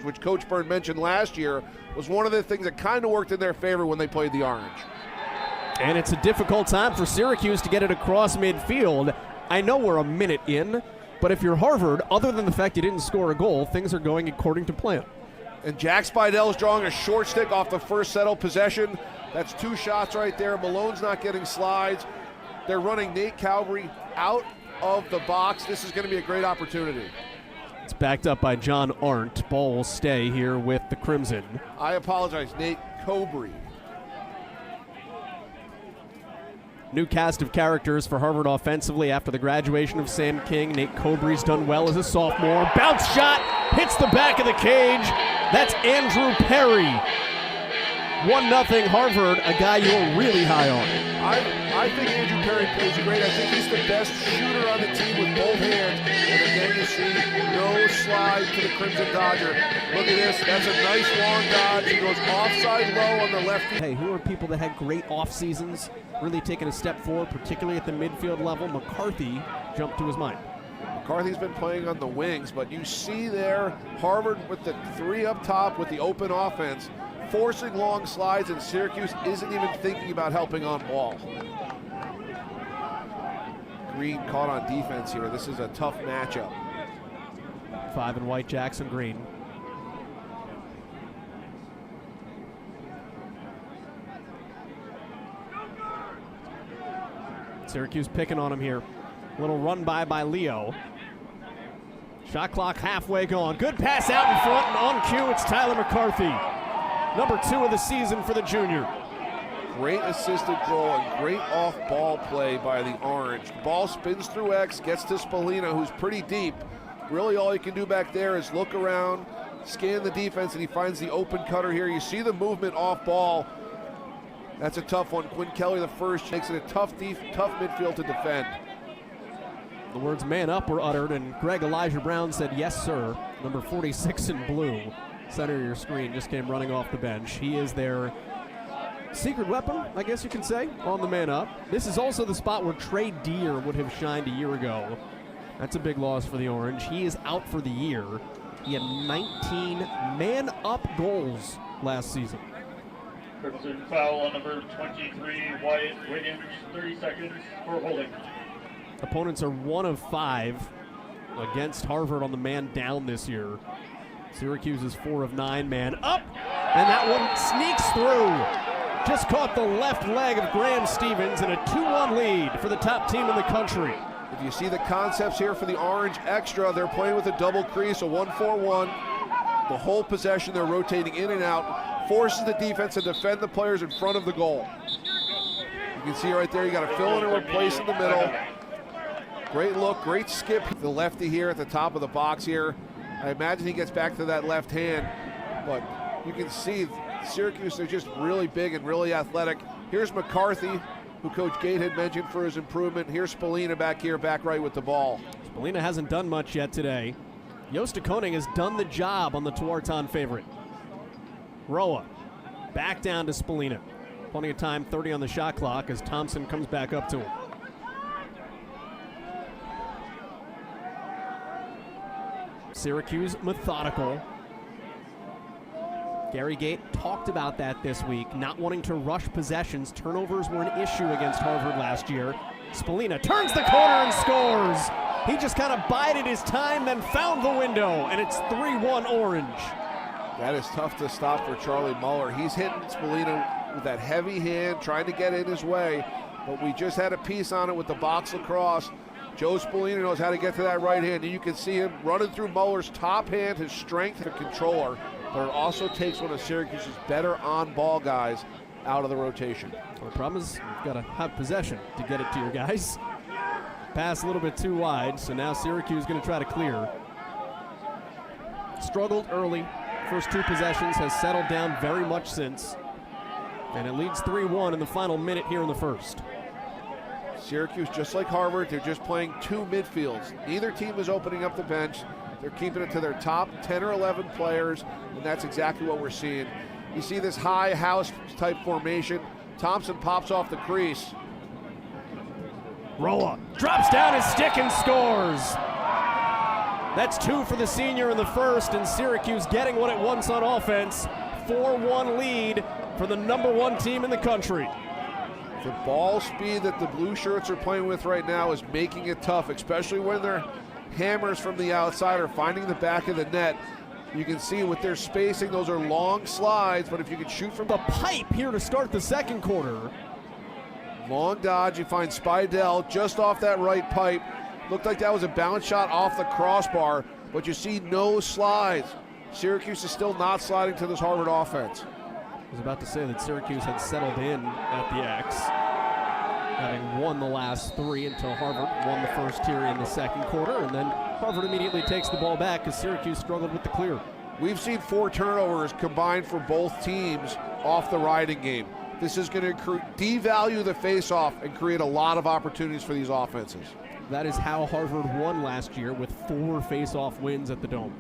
which Coach Byrne mentioned last year, was one of the things that kind of worked in their favor when they played the Orange. And it's a difficult time for Syracuse to get it across midfield. I know we're a minute in, but if you're Harvard, other than the fact you didn't score a goal, things are going according to plan. And Jack Spidell's drawing a short stick off the first settled possession. That's two shots right there. Malone's not getting slides. They're running Nate Cowbry out of the box. This is going to be a great opportunity. It's backed up by John Arndt. Ball will stay here with the Crimson. I apologize, Nate Cowbry. New cast of characters for Harvard offensively after the graduation of Sam King. Nate Cowbry's done well as a sophomore. Bounce shot, hits the back of the cage. That's Andrew Perry. 1-0 Harvard, a guy you're really high on. I think Andrew Perry plays great. I think he's the best shooter on the team with both hands. And again, you see no slide to the Crimson Dodger. Look at this. That's a nice long dodge. He goes offside low on the lefty. Hey, who are people that had great off seasons, really taking a step forward, particularly at the midfield level? McCarthy jumped to his mind. McCarthy's been playing on the wings, but you see there Harvard with the three up top with the open offense, forcing long slides, and Syracuse isn't even thinking about helping on ball. Green caught on defense here. This is a tough matchup. 5 in white, Jackson Green. Syracuse picking on him here. Little run by Leo. Shot clock halfway gone. Good pass out in front, and on cue, it's Tyler McCarthy. Number 2 of the season for the junior. Great assisted goal and great off-ball play by the Orange. The ball spins through X, gets to Spelina, who's pretty deep. Really all he can do back there is look around, scan the defense, and he finds the open cutter here. You see the movement off-ball. That's a tough one. Quinn Kelly, the first, makes it a tough midfield to defend. The words "man up" were uttered, and Greg Elijah Brown said, "Yes, sir." Number 46 in blue, center of your screen, just came running off the bench. He is their secret weapon, I guess you can say, on the man up. This is also the spot where Trey Deer would have shined a year ago. That's a big loss for the Orange. He is out for the year. He had 19 man-up goals last season. Crimson foul on number 23, Wyatt Wiggins, 30 seconds for holding. Opponents are 1 of 5 against Harvard on the man down this year. Syracuse is 4 of 9 man up, and that one sneaks through. Just caught the left leg of Graham Stevens, and a 2-1 lead for the top team in the country. If you see the concepts here for the Orange extra, they're playing with a double crease, a 1-4-1. The whole possession, they're rotating in and out, forces the defense to defend the players in front of the goal. You can see right there, you got to fill in and replace in the middle. Great look, great skip. The lefty here at the top of the box here. I imagine he gets back to that left hand, but you can see Syracuse are just really big and really athletic. Here's McCarthy, who Coach Gate had mentioned for his improvement. Here's Spelina back here, back right with the ball. Spelina hasn't done much yet today. Josta Koning has done the job on the Tuarton favorite. Roa back down to Spelina. Plenty of time, 30 on the shot clock as Thompson comes back up to him. Syracuse methodical. Gary Gate talked about that this week, not wanting to rush possessions. Turnovers were an issue against Harvard last year. Spelina turns the corner and scores. He just kind of bided his time, then found the window, and it's 3-1 Orange. That is tough to stop for Charlie Muller. He's hitting Spelina with that heavy hand, trying to get in his way, but we just had a piece on it with the box lacrosse. Joe Spelina knows how to get to that right hand, and you can see him running through Muller's top hand, his strength and controller, but it also takes one of Syracuse's better on-ball guys out of the rotation. Well, the problem is you've got to have possession to get it to your guys. Pass a little bit too wide, so now Syracuse is going to try to clear. Struggled early. First 2 possessions, has settled down very much since. And it leads 3-1 in the final minute here in the first. Syracuse, just like Harvard, they're just playing 2 midfields. Neither team is opening up the bench. They're keeping it to their top 10 or 11 players, and that's exactly what we're seeing. You see this high house type formation. Thompson pops off the crease. Roa drops down his stick and scores. That's 2 for the senior in the first, and Syracuse getting what it wants on offense. 4-1 lead for the #1 team in the country. The ball speed that the blue shirts are playing with right now is making it tough, especially when their hammers from the outside are finding the back of the net. You can see with their spacing, those are long slides, but if you can shoot from The pipe here to start the second quarter. long dodge, you find Spidell just off that right pipe. Looked like that was a bounce shot off the crossbar, but you see no slides. Syracuse is still not sliding to this Harvard offense. I was about to say that Syracuse had settled in at the X, having won the last 3 until Harvard won the first here in the second quarter, and then Harvard immediately takes the ball back because Syracuse struggled with the clear. We've seen 4 turnovers combined for both teams off the riding game. This is going to devalue the face-off and create a lot of opportunities for these offenses. That is how Harvard won last year, with 4 face-off wins at the Dome.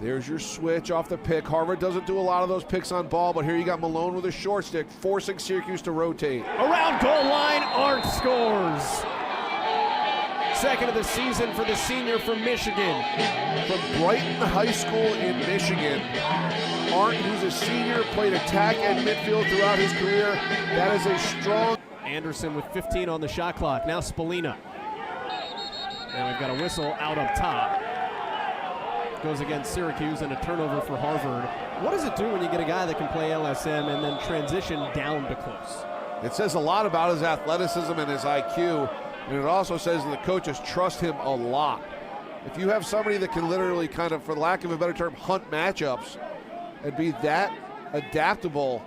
There's your switch off the pick. Harvard doesn't do a lot of those picks on ball, but here you got Malone with a short stick, forcing Syracuse to rotate. Around goal line, Arndt scores. Second of the season for the senior from Michigan. From Brighton High School in Michigan, Arndt, who's a senior, played attack and midfield throughout his career. That is a strong... Anderson with 15 on the shot clock. Now Spelina. And we've got a whistle out up top. Goes against Syracuse, and a turnover for Harvard. What does it do when you get a guy that can play LSM and then transition down to close? It says a lot about his athleticism and his IQ, and it also says that the coaches trust him a lot. If you have somebody that can literally kind of, for lack of a better term, hunt matchups and be that adaptable,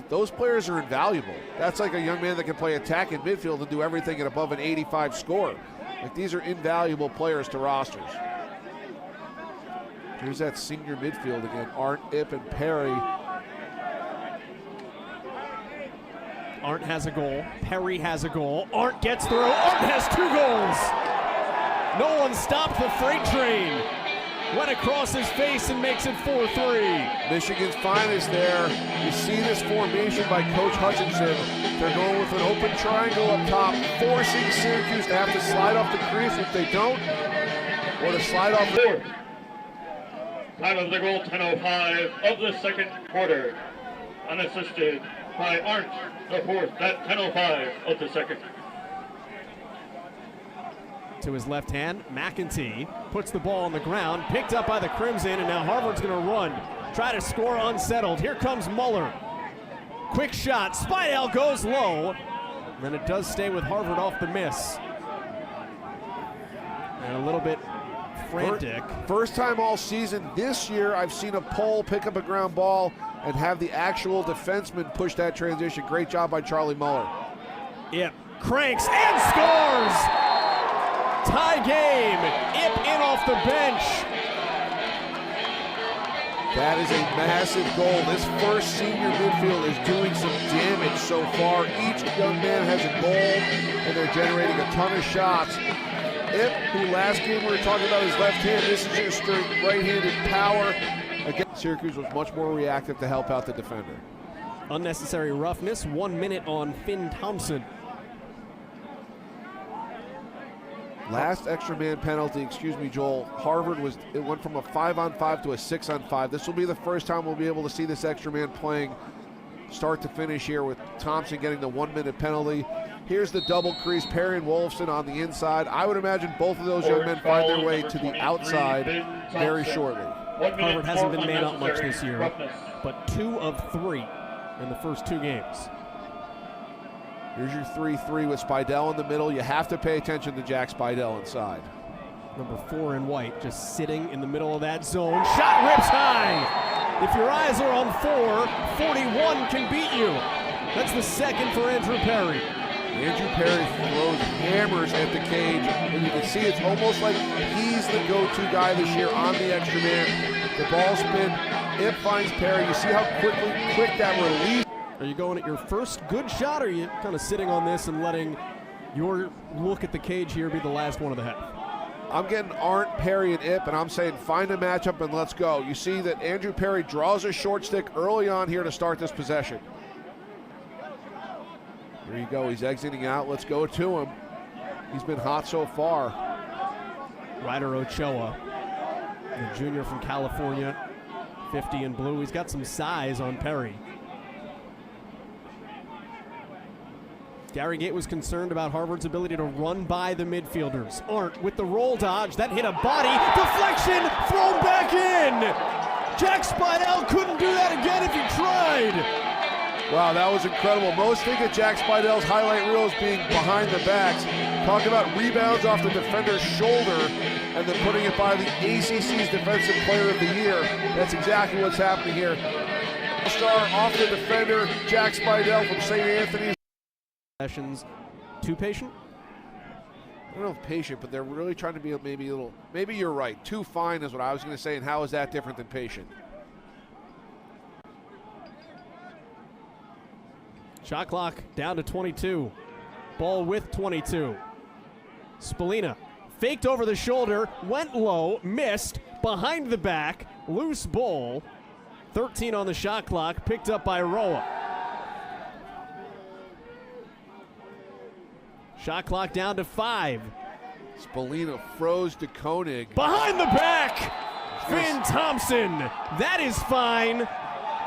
those players are invaluable. That's like a young man that can play attack and midfield and do everything at above an 85 score. Like, these are invaluable players to rosters. Here's that senior midfield again. Arndt, Ip, and Perry. Arndt has a goal. Perry has a goal. Arndt gets through. Arndt has 2 goals. No one stopped the freight train. Went across his face and makes it 4-3. Michigan's finest there. You see this formation by Coach Hutchinson. They're going with an open triangle up top, forcing Syracuse to have to slide off the crease if they don't, or to slide off the... Time of the goal, 10:05 of the second quarter. Unassisted by Arndt, the 4th at 10:05 of the second. To his left hand, McEntee puts the ball on the ground, picked up by the Crimson, and now Harvard's going to run. Try to score unsettled. Here comes Muller. Quick shot. Spidell goes low. Then it does stay with Harvard off the miss. And a little bit frantic. First time all season this year I've seen a pole pick up a ground ball and have the actual defenseman push that transition. Great job by Charlie Muller. Ip cranks and scores! Tie game. Ip in off the bench. That is a massive goal. This first senior midfield is doing some damage so far. Each young man has a goal, and they're generating a ton of shots. Ip, who last game we were talking about his left hand, this is just straight right-handed power. Again, Syracuse was much more reactive to help out the defender. Unnecessary roughness, 1 minute on Finn Thompson. Last extra man penalty, Joel, Harvard it went from a 5-on-5 to a 6-on-5. This will be the first time we'll be able to see this extra man playing start to finish here, with Thompson getting the 1 minute penalty. Here's the double crease, Perry and Wolfson on the inside. I would imagine both of those young men find their way to the outside very shortly. Harvard hasn't been man up much this year, but 2 of 3 in the first 2 games. Here's your 3-3 with Spidell in the middle. You have to pay attention to Jack Spidell inside. Number 4 in white just sitting in the middle of that zone. Shot rips high. If your eyes are on 4, 41 can beat you. That's the second for Andrew Perry. Andrew Perry throws hammers at the cage, and you can see it's almost like he's the go-to guy this year on the extra man. The ball spin, it finds Perry. You see how quick that release. Are you going at your first good shot, or are you kind of sitting on this and letting your look at the cage here be the last one of the half? I'm getting Arndt, Perry, and Ip, and I'm saying find a matchup and let's go. You see that Andrew Perry draws a short stick early on here to start this possession. There you go, he's exiting out. Let's go to him. He's been hot so far. Ryder Ochoa, the junior from California, 50 in blue. He's got some size on Perry. Gary Gate was concerned about Harvard's ability to run by the midfielders. Arndt with the roll dodge. That hit a body. Deflection, thrown back in. Jack Spidell couldn't do that again if he tried. Wow, that was incredible. Most think of Jack Spidell's highlight reel as being behind the backs. Talk about rebounds off the defender's shoulder and then putting it by the ACC's Defensive Player of the Year. That's exactly what's happening here. Star off the defender, Jack Spidell from St. Anthony's. Sessions, too patient? I don't know if patient, but they're really trying to be maybe a little, maybe you're right. Too fine is what I was going to say, and how is that different than patient? Shot clock down to 22. Ball with 22. Spelina faked over the shoulder, went low, missed, behind the back, loose ball. 13 on the shot clock, picked up by Roa. Shot clock down to 5. Spelina froze to Koenig. Behind the back, Finn Thompson. That is fine.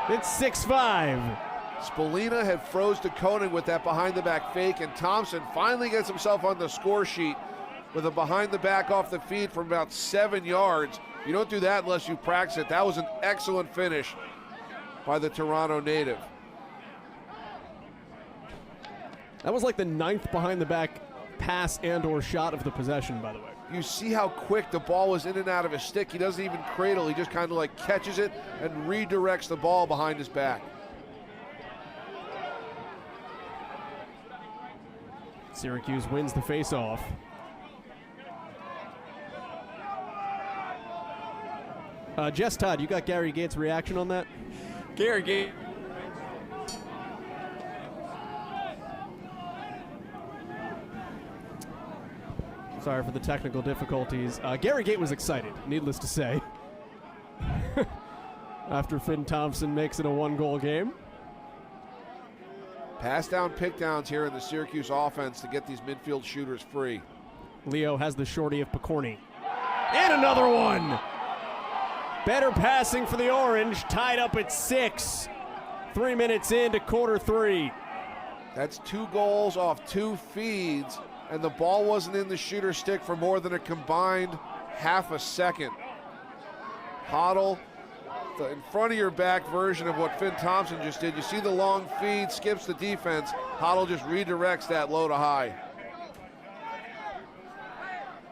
It's 6-5. Spelina had froze to Koenig with that behind-the-back fake, and Thompson finally gets himself on the score sheet with a behind-the-back off the feed from about 7 yards. You don't do that unless you practice it. That was an excellent finish by the Toronto native. That was like the 9th behind-the-back pass and or shot of the possession, by the way. You see how quick the ball was in and out of his stick. He doesn't even cradle. He just kind of like catches it and redirects the ball behind his back. Syracuse wins the face-off. Jess Todd, you got Gary Gates' reaction on that? Gary Gate. Sorry for the technical difficulties. Gary Gate was excited, needless to say. After Finn Thompson makes it a 1-goal game. Pass down, pick downs here in the Syracuse offense to get these midfield shooters free. Leo has the shorty of Picorni. And another one! Better passing for the Orange, tied up at 6. 3 minutes into quarter 3. That's 2 goals off 2 feeds, and the ball wasn't in the shooter stick for more than a combined half a second. Hoddle, the in front of your back version of what Finn Thompson just did. You see the long feed, skips the defense. Hoddle just redirects that low to high.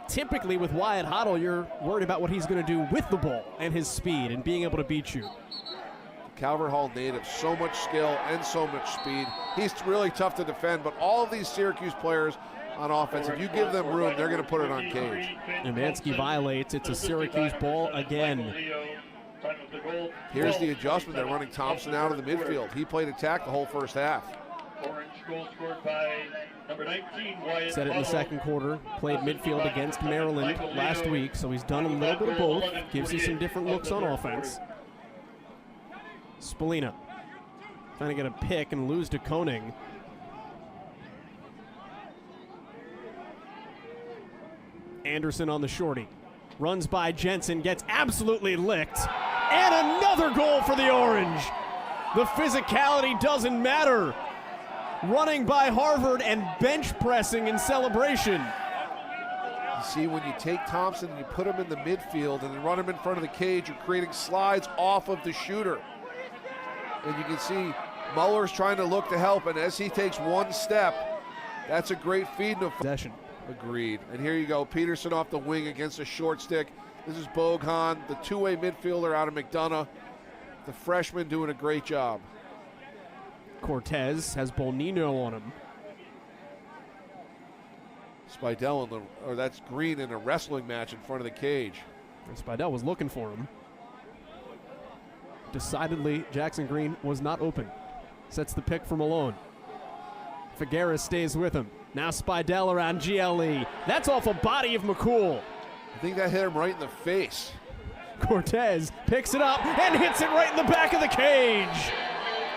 Typically with Wyatt Hoddle, you're worried about what he's going to do with the ball and his speed and being able to beat you. Calvert Hall native, so much skill and so much speed. He's really tough to defend, but all of these Syracuse players on offense, if you give them room, they're going to put it on cage. Umansky violates. It's a Syracuse ball again. Here's the adjustment. They're running Thompson out of the midfield. He played attack the whole first half. Orange goal scored by number 19, Wyatt. Said it in the second quarter. Played midfield against Maryland last week, so he's done a little bit of both. Gives you some different looks on offense. Spelina trying to get a pick and lose to Koenig. Anderson on the shorty. Runs by Jensen, gets absolutely licked. And another goal for the Orange. The physicality doesn't matter. Running by Harvard and bench pressing in celebration. You see, when you take Thompson and you put him in the midfield and then run him in front of the cage, you're creating slides off of the shooter. And you can see Muller's trying to look to help, and as he takes one step, that's a great feed. Possession. Agreed. And here you go, Peterson off the wing against a short stick. This is Bogan, the two-way midfielder out of McDonough. The freshman doing a great job. Cortez has Bonino on him. Spidell, that's Green in a wrestling match in front of the cage. And Spidell was looking for him. Decidedly, Jackson Green was not open. Sets the pick for Malone. Figueres stays with him. Now Spidell around GLE. That's off a body of McCool. I think that hit him right in the face. Cortez picks it up and hits it right in the back of the cage.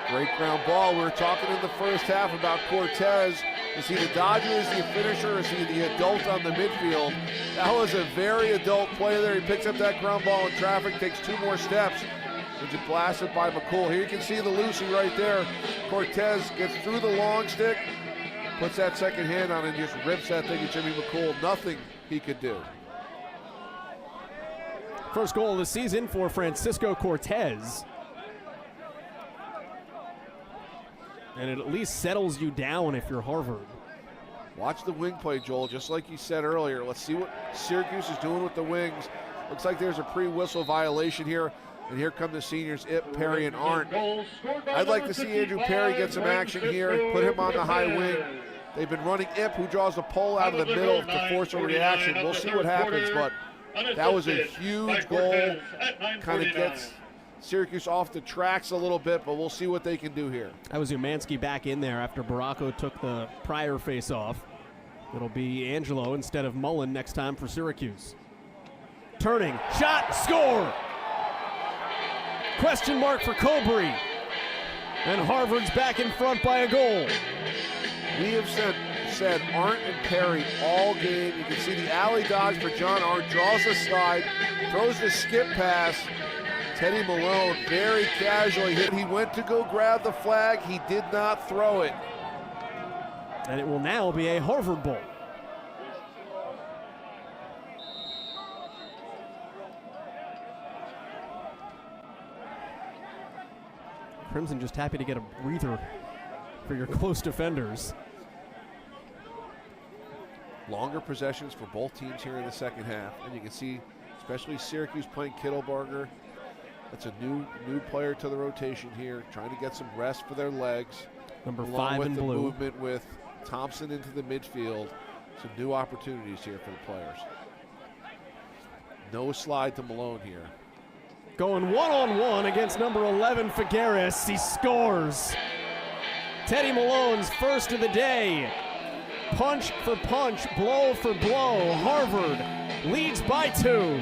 Great ground ball. We were talking in the first half about Cortez Is he the dodger, is he a finisher, or is he the adult on the midfield? That was a very adult play there. He picks up that ground ball in traffic, takes 2 more steps, and just blasted by McCool. Here you can see the Lucy right there. Cortez gets through the long stick, puts that second hand on it, and just rips that thing at Jimmy McCool. Nothing he could do. First goal of the season for Francisco Cortez. And it at least settles you down if you're Harvard. Watch the wing play, Joel, just like you said earlier. Let's see what Syracuse is doing with the wings. Looks like there's a pre-whistle violation here. And here come the seniors, Ip, Perry, and Arndt. I'd like to see Andrew Perry get some action here, put him on the high wing. They've been running Ip, who draws the pole out of the middle to force a reaction. We'll see what happens, but that was a huge goal. Kind of gets Syracuse off the tracks a little bit, but we'll see what they can do here. That was Umansky back in there after Baracco took the prior face-off. It'll be Angelo instead of Mullen next time for Syracuse. Turning, shot, score! Question mark for Cobrey. And Harvard's back in front by a goal. We have said Arndt and Perry all game. You can see the alley dodge for John Arndt, draws the slide, throws the skip pass. Teddy Malone very casually hit. He went to go grab the flag. He did not throw it. And it will now be a Harvard ball. Crimson just happy to get a breather for your close defenders. Longer possessions for both teams here in the second half. And you can see, especially Syracuse playing Kittlebarger. That's a new player to the rotation here, trying to get some rest for their legs. Number along 5 with in the blue. Movement with Thompson into the midfield. Some new opportunities here for the players. No slide to Malone here. Going one-on-one against number 11, Figueres. He scores. Teddy Malone's first of the day. Punch for punch, blow for blow. Harvard leads by 2.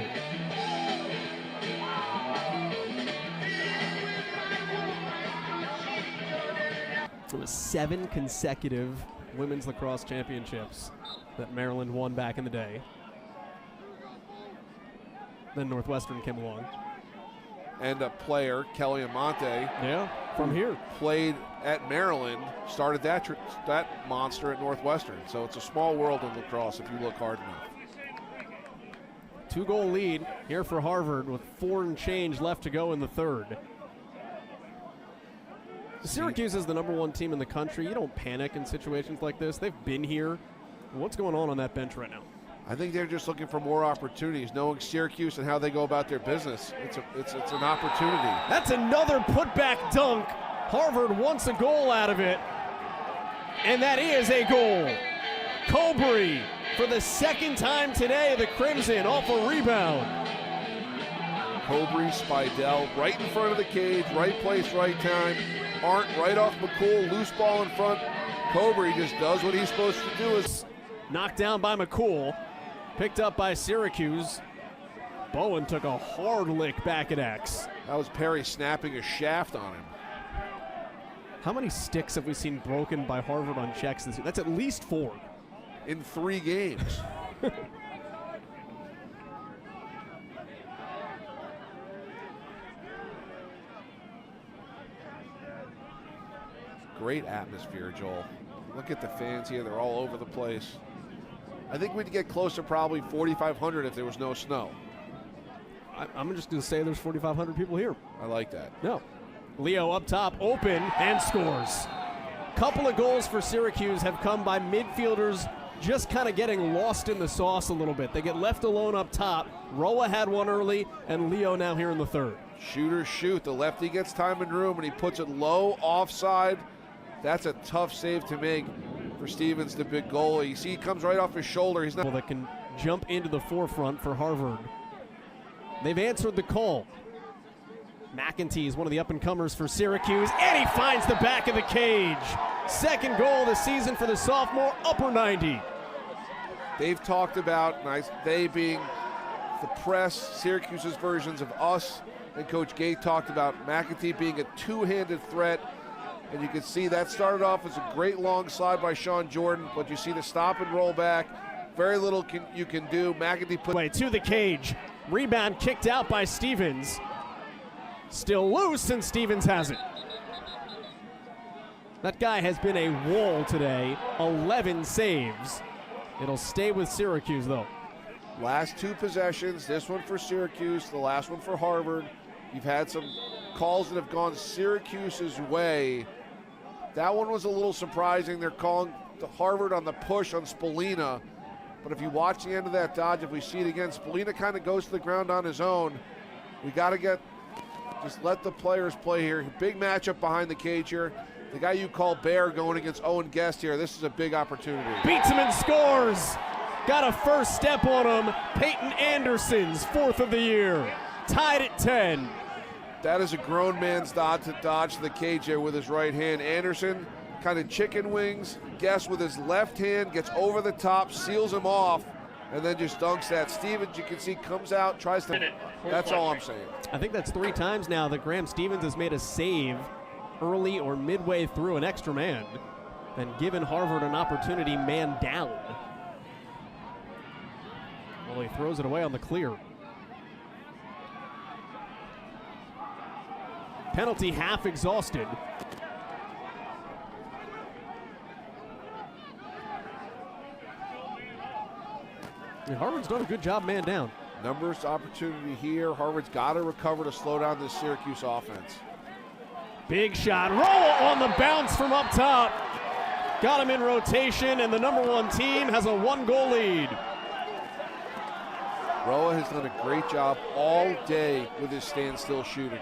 It was 7 consecutive women's lacrosse championships that Maryland won back in the day. Then Northwestern came along. And a player, Kelly Amante, Yeah, from here. played at Maryland, started that monster at Northwestern. So it's a small world in lacrosse if you look hard enough. 2-goal lead here for Harvard with 4 and change left to go in the third. Syracuse is the number 1 team in the country. You don't panic in situations like this. They've been here. What's going on that bench right now? I think they're just looking for more opportunities, knowing Syracuse and how they go about their business. It's an opportunity. That's another putback dunk. Harvard wants a goal out of it, and that is a goal. Cobrey for the second time today, the Crimson off a rebound. Cobrey, Spidell, right in front of the cage, right place, right time. Arndt right off McCool, loose ball in front. Cobrey just does what he's supposed to do. Knocked down by McCool, picked up by Syracuse. Bowen took a hard lick back at X. That was Perry snapping a shaft on him. How many sticks have we seen broken by Harvard on checks this year? That's at least 4. In 3 games. Great atmosphere, Joel. Look at the fans here. They're all over the place. I think we'd get close to probably 4,500 if there was no snow. I'm just going to say there's 4,500 people here. I like that. No. Leo up top, open, and scores. Couple of goals for Syracuse have come by midfielders just kind of getting lost in the sauce a little bit. They get left alone up top. Roa had one early, and Leo now here in the third. Shooters shoot. The lefty gets time and room, and he puts it low offside. That's a tough save to make for Stevens, the big goalie. You see, he comes right off his shoulder. He's not. That can jump into the forefront for Harvard. They've answered the call. McEntee is one of the up-and-comers for Syracuse, and he finds the back of the cage. Second goal of the season for the sophomore, upper 90. They've talked about, they being the press, Syracuse's versions of us, and Coach Gay talked about McEntee being a two-handed threat. And you can see that started off as a great long slide by Sean Jordan, but you see the stop and roll back. Very little you can do. McAtee put Way to the cage. Rebound kicked out by Stevens. Still loose, and Stevens has it. That guy has been a wall today. 11 saves. It'll stay with Syracuse, though. Last two possessions, this one for Syracuse, the last one for Harvard. You've had some calls that have gone Syracuse's way. That one was a little surprising. They're calling Harvard on the push on Spelina. But if you watch the end of that dodge, if we see it again, Spelina kind of goes to the ground on his own. We got to just let the players play here. Big matchup behind the cage here. The guy you call Bear going against Owen Guest here. This is a big opportunity. Beats him and scores. Got a first step on him. Peyton Anderson's 4th of the year. Tied at 10. That is a grown man's dodge to the cage there with his right hand. Anderson kind of chicken wings. Guest with his left hand gets over the top, seals him off, and then just dunks that. Stevens, you can see, comes out, tries to. That's all I'm saying. I think that's 3 times now that Graham Stevens has made a save early or midway through an extra man and given Harvard an opportunity man down. Well, he throws it away on the clear. Penalty half exhausted. And Harvard's done a good job man down. Numbers opportunity here. Harvard's got to recover to slow down this Syracuse offense. Big shot. Roll on the bounce from up top. Got him in rotation, and the #1 team has a 1-goal lead. Roa has done a great job all day with his standstill shooting.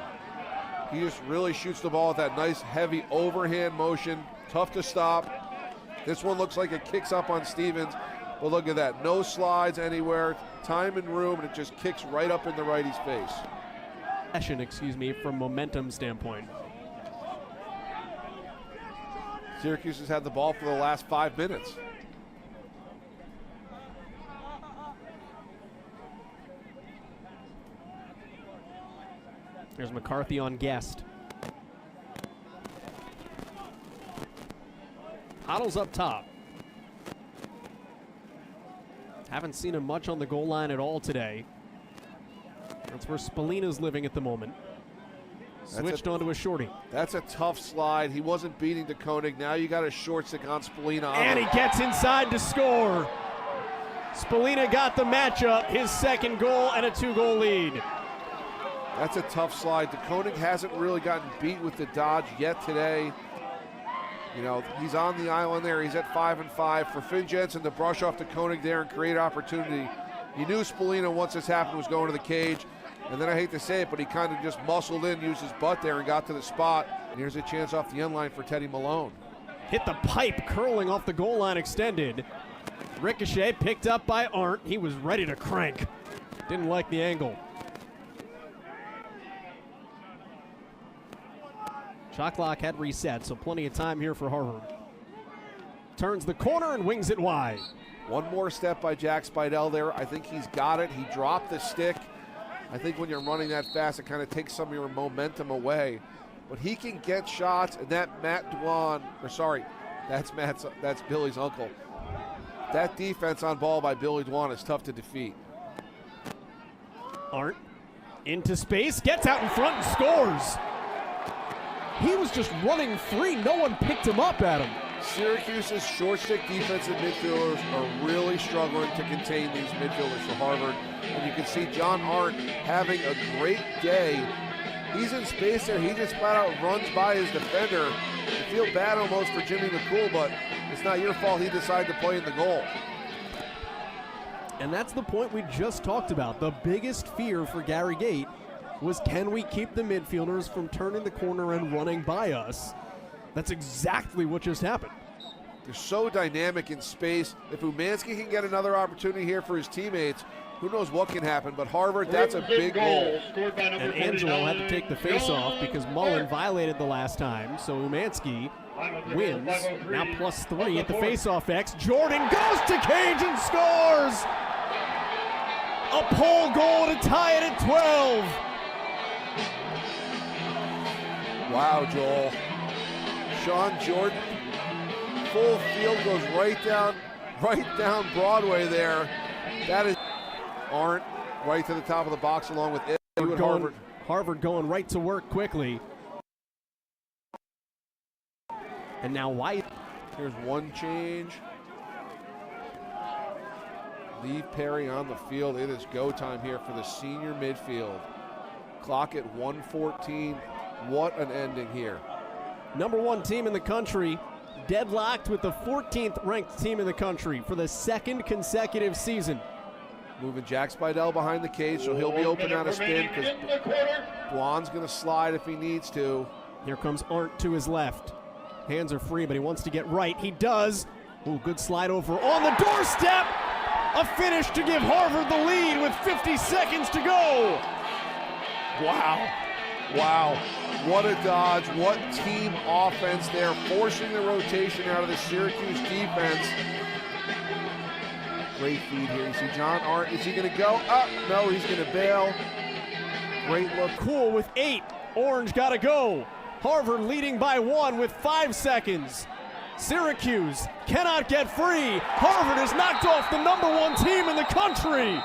He just really shoots the ball with that nice heavy overhand motion. Tough to stop. This one looks like it kicks up on Stevens, but look at that. No slides anywhere, time and room, and it just kicks right up in the righty's face. Excuse me, from momentum standpoint. Syracuse has had the ball for the last 5 minutes. There's McCarthy on Guest. Hoddle's up top. Haven't seen him much on the goal line at all today. That's where Spelina's living at the moment. Switched onto a shorty. That's a tough slide. He wasn't beating DeKoning. Now you got a short stick on Spelina. And he gets inside to score. Spelina got the matchup, his 2nd goal and a 2-goal lead. That's a tough slide. DeKoning hasn't really gotten beat with the dodge yet today. You know, he's on the island there. He's at 5-5. For Finn Jensen to brush off DeKoning there and create opportunity. You knew Spelina, once this happened, was going to the cage. And then I hate to say it, but he kind of just muscled in, used his butt there, and got to the spot. And here's a chance off the end line for Teddy Malone. Hit the pipe, curling off the goal line extended. Ricochet picked up by Arndt. He was ready to crank. Didn't like the angle. Shot clock had reset, so plenty of time here for Harvard. Turns the corner and wings it wide. One more step by Jack Spidell there. I think he's got it. He dropped the stick. I think when you're running that fast, it kind of takes some of your momentum away. But he can get shots, and that that's Billy's uncle. That defense on ball by Billy Dwan is tough to defeat. Arndt into space, gets out in front and scores. He was just running free. No one picked him up at him. Syracuse's short stick defensive midfielders are really struggling to contain these midfielders for Harvard. And you can see John Arndt having a great day. He's in space there. He just flat out runs by his defender. You feel bad almost for Jimmy McCool, but it's not your fault he decided to play in the goal. And that's the point we just talked about. The biggest fear for Gary Gait was, can we keep the midfielders from turning the corner and running by us? That's exactly what just happened. They're so dynamic in space. If Umansky can get another opportunity here for his teammates, who knows what can happen. But Harvard, that's a big goal. And Angelo had to take the face-off because Mullen violated the last time. So Umansky wins, now +3 at the face-off X. Jordan goes to cage and scores! A pole goal to tie it at 12. Wow, Joel. Sean Jordan, full field, goes right down Broadway there. That is Arndt right to the top of the box along with Harvard. Harvard going right to work quickly. And now White. Here's one change. Leave Perry on the field. It is go time here for the senior midfield. Clock at 1:14. What an ending here. Number 1 team in the country, deadlocked with the 14th ranked team in the country for the second consecutive season. Moving Jack Spidell behind the cage, so he'll be open out of spin because Blonde's going to slide if he needs to. Here comes Arndt to his left. Hands are free, but he wants to get right. He does. Ooh, good slide over on the doorstep. A finish to give Harvard the lead with 50 seconds to go. Wow. Wow. What a dodge. What team offense there, forcing the rotation out of the Syracuse defense. Great feed here. You see John Arndt. Is he going to go? No, he's going to bail. Great look. Cool with 8. Orange got to go. Harvard leading by 1 with 5 seconds. Syracuse cannot get free. Harvard has knocked off the number 1 team in the country.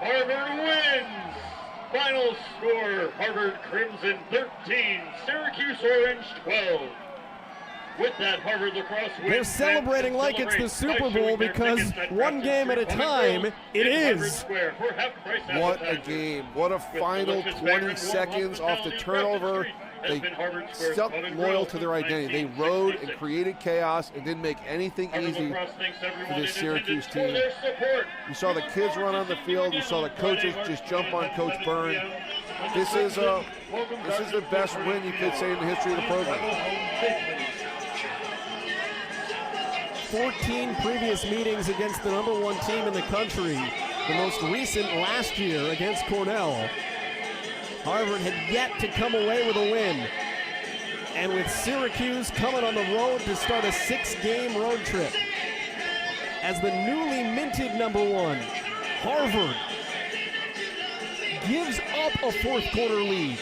Harvard wins. Final score, Harvard Crimson 13, Syracuse Orange 12. With that, Harvard Lacrosse wins. They're celebrating like it's the Super Bowl because one game at a time, it is. What a game. What a final 20 seconds off the turnover. They stuck loyal to their identity. They rode and created chaos and didn't make anything easy for this Syracuse team. You saw the kids run on the field. You saw the coaches just jump on Coach Byrne. This is the best win you could say in the history of the program. 14 previous meetings against the number 1 team in the country. The most recent last year against Cornell. Harvard had yet to come away with a win. And with Syracuse coming on the road to start a 6-game road trip. As the newly minted number 1, Harvard gives up a 4th quarter lead.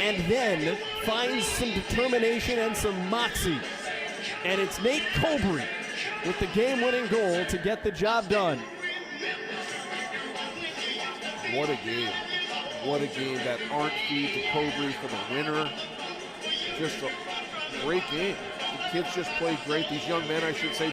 And then finds some determination and some moxie. And it's Nate Cobry with the game-winning goal to get the job done. What a game. What a game. That Arndt feed to Cobry for the winner. Just a great game. The kids just played great. These young men, I should say,